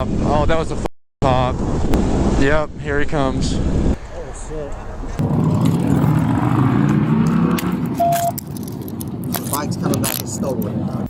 Oh, that was a cop. Yep, here he comes. Oh shit. The bike's coming back and stolen.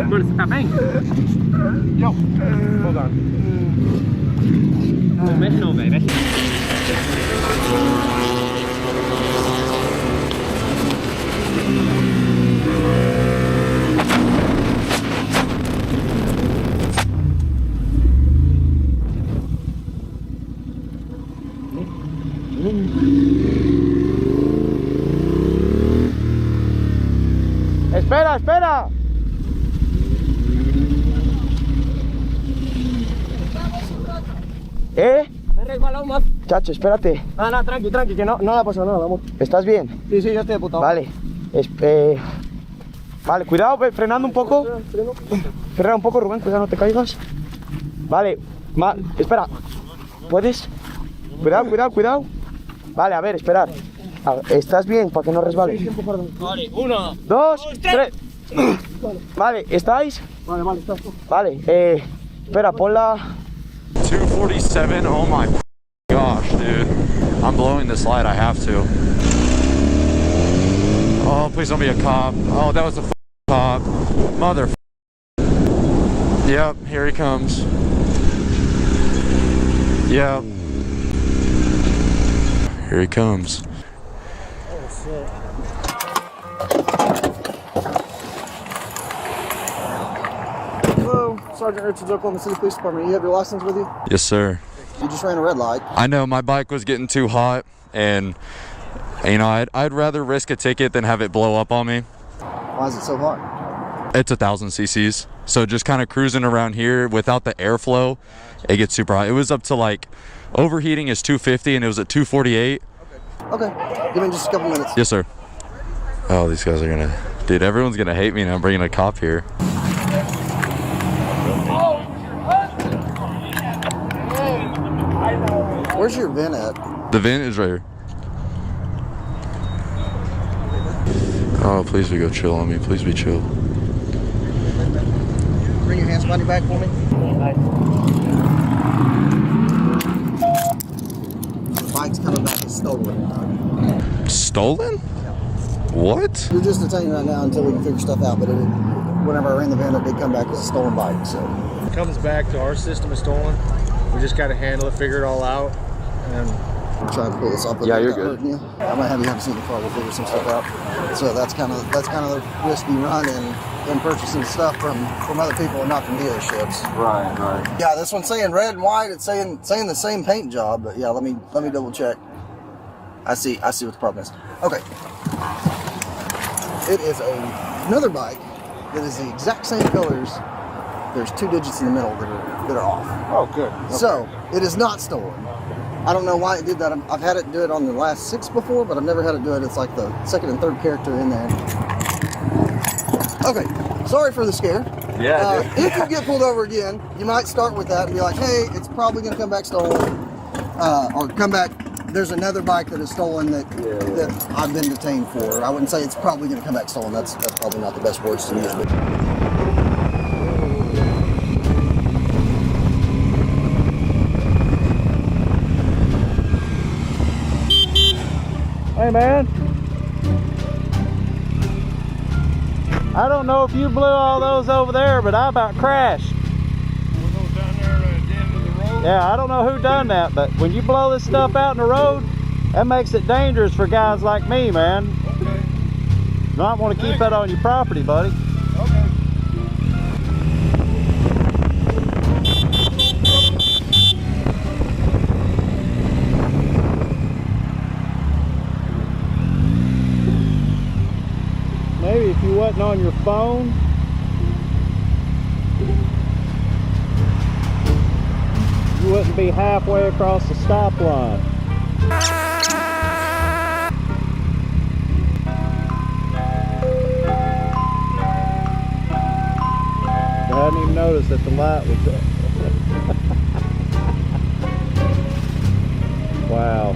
Mano, você tá bem? Yo. Hold on. Não mexe não, velho. Mexe. Espera, espera. Me resbaló más. Chacho, espérate. No, tranqui, que no le ha pasado nada, amor. ¿Estás bien? Sí, yo estoy apuntado. Vale. Vale, cuidado, frenando un poco. Frena un poco, Rubén, cuidado, no te caigas. Vale, espera. ¿Puedes? Cuidado. Vale, a ver, esperar. ¿Estás bien? Para que no resbales. Vale, 1, 2, 3. Vale, ¿estáis? Vale, estás. Vale, espera, ponla. 247, oh my gosh, dude. I'm blowing this light, I have to. Oh, please don't be a cop. Oh, that was a cop. Mother. Yep, here he comes. Yep. Here he comes. Oh shit. Hello, Sergeant Richards, Oklahoma City Police Department. You have your license with you? Yes, sir. You just ran a red light. I know my bike was getting too hot, and you know I'd rather risk a ticket than have it blow up on me. Why is it so hot? It's 1,000 cc's, so just kind of cruising around here without the airflow, it gets super hot. It was up to like overheating is 250, and it was at 248. Okay, give me just a couple minutes. Yes, sir. Oh, these guys are gonna, dude. Everyone's gonna hate me, and I'm bringing a cop here. Where's your VIN at? The VIN is right here. Oh, please be go chill on me. Please be chill. Bring your hands behind your back for me. The bike's coming back and stolen. Stolen? What? You're just detaining right now until we can figure stuff out, but whenever I ran the VIN, it did come back as a stolen bike, so. It comes back to our system is stolen. We just got to handle it, figure it all out, and I'm trying to pull this off. Yeah, you're good. You. I might have you have seen the car. We'll figure some stuff out. So that's kind of the risk you run in purchasing stuff from other people and not from dealerships. Right. Yeah, this one's saying red and white. It's saying the same paint job. But yeah, let me double check. I see what the problem is. Okay. It is another bike that is the exact same colors there's 2 digits in the middle that are off. Oh, good. So it is not stolen. I don't know why it did that. I've had it do it on the last 6 before, but I've never had it do it. It's like the second and third character in there. Okay, sorry for the scare. Yeah, if you get pulled over again, you might start with that and be like, hey, it's probably going to come back stolen. Or come back, there's another bike that is stolen that I've been detained for. I wouldn't say it's probably going to come back stolen. That's probably not the best words to use. But hey man, I don't know if you blew all those over there, but I about crashed. We'll go down there at the end of the road. Yeah, I don't know who done that, but when you blow this stuff out in the road, that makes it dangerous for guys like me, man. Okay. You might want to keep that on your property, buddy. Okay. Maybe if you wasn't on your phone, you wouldn't be halfway across the stop line. I hadn't even noticed that the light was there. Wow.